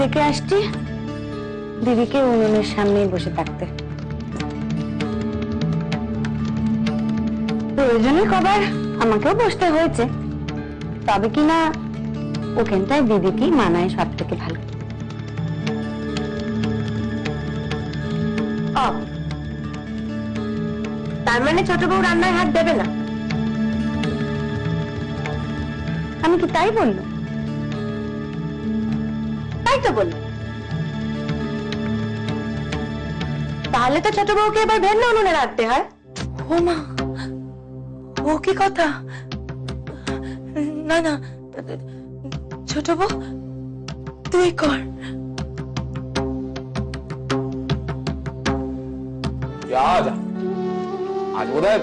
ডেকে আসছি দিদিকে উনুনের সামনেই বসে থাকতে। প্রয়োজনে কবার আমাকেও বসতে হয়েছে, তবে কিনা ওখানটায় দিদিকেই মানায় সব থেকে ভালো। তার মানে ছোট বউ রান্নায় হাত দেবে না? আমি কি তাই বললো? তাই তো বললো। তাহলে তো ছোট বউকে এবার ভেন্না উনুনে রাখতে হয়। ও মা, ও কি কথা? না না, ছোট বউ তুই কর। যা যা, আজ বোধ হয়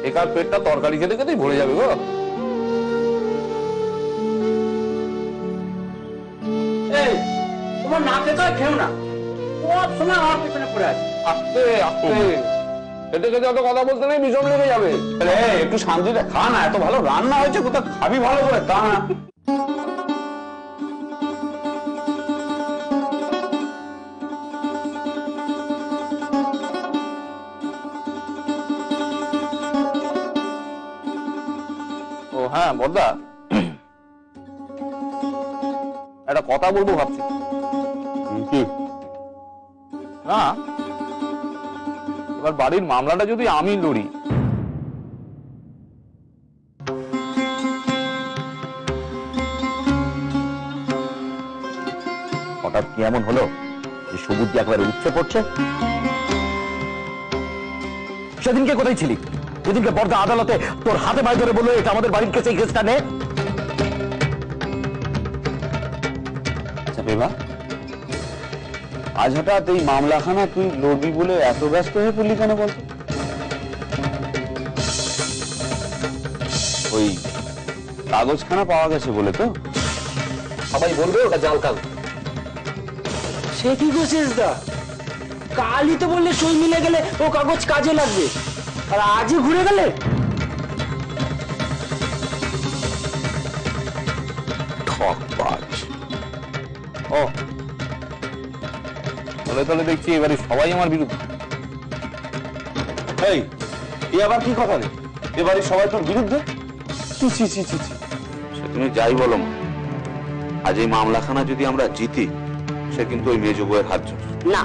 একার পেটটা তরকারি খেতে খেতেই ভরে যাবে গো। এই তোমার না খেতে খেও না, সব সময় আমার পেছনে পড়ে আছে। আস্তে আস্তে খেতে খেতে অত কথা বলতে নেই, বিষম লেগে যাবে। একটু শান্তিতে খা না, এত ভালো রান্না হয়েছে, কোথাও খাবি ভালো করে তা না। ও হ্যাঁ বড়দা, একটা কথা বলবো ভাবছি। কি না, এবার বাড়ির মামলাটা যদি আমি লড়ি, হঠাৎ কি এমন হলো যে সুবুদ্ধি একেবারে উঠছে পড়ছে? সেদিনকে কোথায় ছিলি? যেদিনকে বর্দা আদালতে তোর হাতে পায়ে ধরে বললো এটা আমাদের বাড়ির কেস, এই কেসটা নে। আচ্ছা বেবা, আজ হঠাৎ এই মামলাখানা তুই লড়বি বলে এত ব্যস্ত হয়ে পড়লি কেন বলতো? ওই কাগজখানা পাওয়া গেছে বলে তো সবাই বলবে ওটা জাল কাগজ। সে কি করছিস দা? কালই তো বললে সই মিলে গেলে ও কাগজ কাজে লাগবে, আর আজই ঘুরে গেলে। ও বলে তাহলে দেখছি এবারে সবাই আমার বিরুদ্ধে। এই এ আবার কি কথা রে? এবারে সবাই তোর বিরুদ্ধে? সে তুমি যাই বলো মা, আজ এই মামলাখানা যদি আমরা জিতি, সে কিন্তু ওই মেজ বউয়ের হাত জোর না।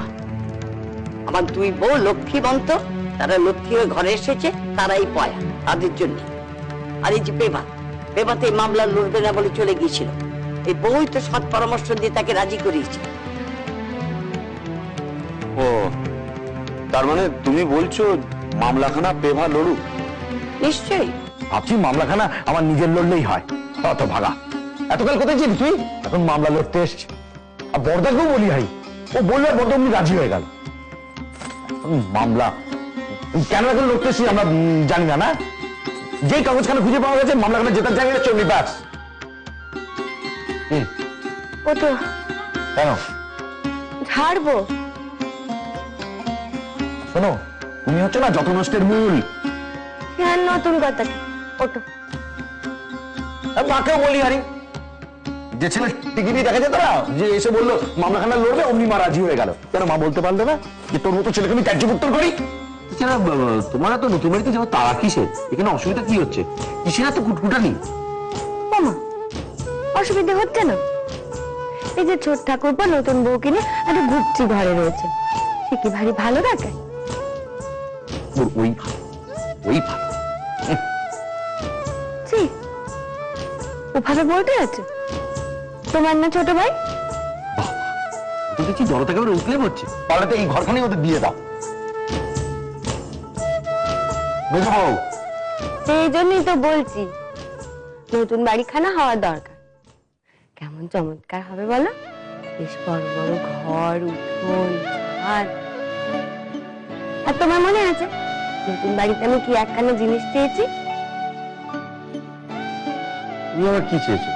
আমার দুই বউ লক্ষ্মীবন্ত, তারা লক্ষ্মী হয়ে ঘরে এসেছে, তারাই পয়া, তাদের জন্য। আর এই যে পেবাতে এই মামলা লড়বে না বলে চলে গিয়েছিল, এই বউই তো সৎ পরামর্শ দিয়ে তাকে রাজি করিয়েছে। ও তার মানে তুমি বলছো মামলাখানা পেভা লড়ুক? নিশ্চয়ই। ভাবছি মামলাখানা আমার নিজের লড়লেই হয়। অত ভাগা, এতকাল কোথায় ছিলি তুই? এখন মামলা লড়তে এসছি। আর বর্দাকেও বলি ভাই, ও বললে বর্দা অমনি রাজি হয়ে গেল। মামলা কেন এখন লড়তে এসছি আমরা জানি না। না, যেই কাগজখানা খুঁজে পাওয়া গেছে মামলাখানা জেতার জায়গায় চললি ব্যাস। ও তো কেন ছাড়বো? শোনো, তুমি হচ্ছে না যত নষ্টের মূল। হ্যাঁ, নতুন কথা কি? ওটো। মাকেও বলি আরে, যে ছেলে টিকিটি দেখা যেত না, যে এসে বললো মামলাখানা লড়বে, অমনি মা রাজি হয়ে গেল। কেন মা বলতে পারলে না যে তোর মতো ছেলেকে আমি কার্যকর্তন করি? তোমার তো নতুন বাড়িতে যাবো, তারা কিসে? এখানে অসুবিধা কি হচ্ছে? কিসের এত কুটকুটানি? মামা, অসুবিধা হচ্ছে না? এই যে ছোট ঠাকুরপো নতুন বউ কিনে একটা গুচ্ছি ঘরে রয়েছে, সে কি ভারী ভালো দেখায়? ওই ওই ভালো। ওভাবে বলতে আছে তোমার না ছোট ভাই? তো দেখছি জলটা একেবারে উঠলে পড়ছে। পারলে তো এই ঘরখানি ওদের দিয়ে দাও। বুঝবো, সেই জন্যই তো বলছি নতুন বাড়িখানা হওয়ার দরকার। কেমন চমৎকার হবে বলো? বেশ বড় বড় ঘর, উঠোন, আর তোমার মনে আছে নতুন বাড়িতে আমি কি একখানা জিনিস চেয়েছি? তুমি আবার কি চেয়েছো?